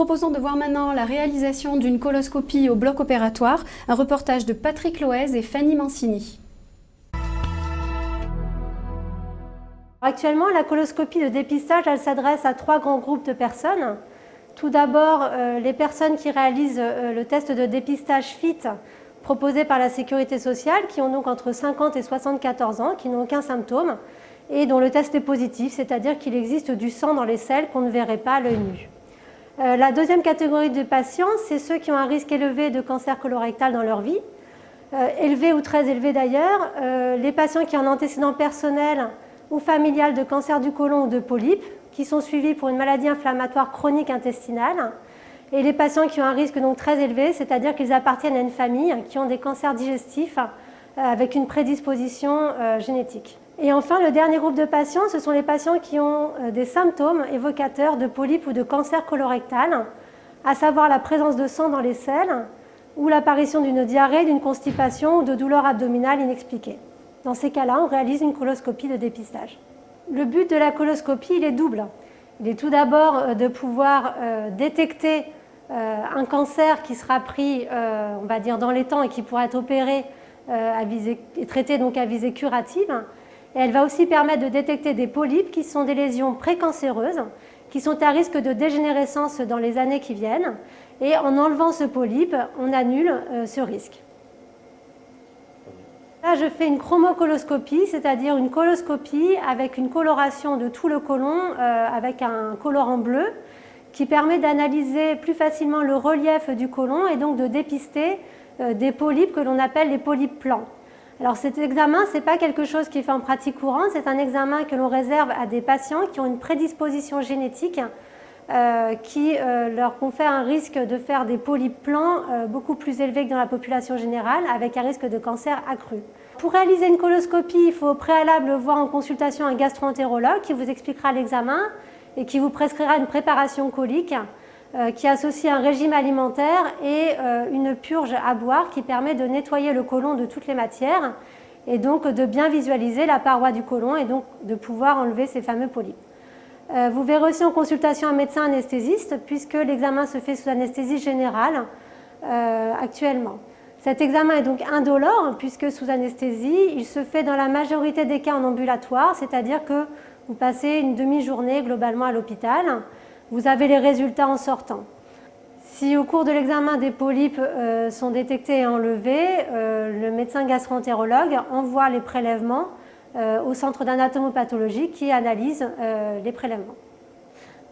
proposons de voir maintenant la réalisation d'une coloscopie au bloc opératoire, un reportage de Patrick Loez et Fanny Mancini. Actuellement, la coloscopie de dépistage, elle s'adresse à 3 grands groupes de personnes. Tout d'abord, les personnes qui réalisent le test de dépistage FIT proposé par la Sécurité sociale, qui ont donc entre 50 et 74 ans, qui n'ont aucun symptôme, et dont le test est positif, c'est-à-dire qu'il existe du sang dans les selles qu'on ne verrait pas à l'œil nu. La deuxième catégorie de patients, c'est ceux qui ont un risque élevé de cancer colorectal dans leur vie, élevé ou très élevé d'ailleurs, les patients qui ont un antécédent personnel ou familial de cancer du côlon ou de polype, qui sont suivis pour une maladie inflammatoire chronique intestinale, et les patients qui ont un risque donc très élevé, c'est-à-dire qu'ils appartiennent à une famille qui ont des cancers digestifs avec une prédisposition génétique. Et enfin, le dernier groupe de patients, ce sont les patients qui ont des symptômes évocateurs de polype ou de cancer colorectal, à savoir la présence de sang dans les selles ou l'apparition d'une diarrhée, d'une constipation ou de douleurs abdominales inexpliquées. Dans ces cas-là, on réalise une coloscopie de dépistage. Le but de la coloscopie, il est double. Il est tout d'abord de pouvoir détecter un cancer qui sera pris, on va dire, dans les temps et qui pourra être opéré et traité donc à visée curative. Et elle va aussi permettre de détecter des polypes qui sont des lésions précancéreuses, qui sont à risque de dégénérescence dans les années qui viennent. Et en enlevant ce polype, on annule ce risque. Là, je fais une chromocoloscopie, c'est-à-dire une coloscopie avec une coloration de tout le côlon avec un colorant bleu qui permet d'analyser plus facilement le relief du côlon et donc de dépister des polypes que l'on appelle les polypes plans. Alors cet examen, ce n'est pas quelque chose qui est fait en pratique courante, c'est un examen que l'on réserve à des patients qui ont une prédisposition génétique qui leur confère un risque de faire des polypes plans beaucoup plus élevé que dans la population générale, avec un risque de cancer accru. Pour réaliser une coloscopie, il faut au préalable voir en consultation un gastro-entérologue qui vous expliquera l'examen et qui vous prescrira une préparation colique qui associe un régime alimentaire et une purge à boire qui permet de nettoyer le côlon de toutes les matières et donc de bien visualiser la paroi du côlon et donc de pouvoir enlever ces fameux polypes. Vous verrez aussi en consultation un médecin anesthésiste puisque l'examen se fait sous anesthésie générale actuellement. Cet examen est donc indolore puisque sous anesthésie, il se fait dans la majorité des cas en ambulatoire, c'est-à-dire que vous passez une demi-journée globalement à l'hôpital. Vous avez les résultats en sortant. Si au cours de l'examen des polypes sont détectés et enlevés, le médecin gastro-entérologue envoie les prélèvements au centre d'anatomopathologie qui analyse les prélèvements.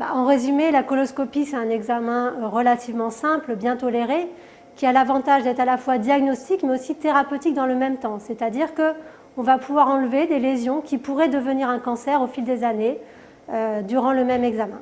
En résumé, la coloscopie, c'est un examen relativement simple, bien toléré, qui a l'avantage d'être à la fois diagnostique mais aussi thérapeutique dans le même temps. C'est-à-dire qu'on va pouvoir enlever des lésions qui pourraient devenir un cancer au fil des années durant le même examen.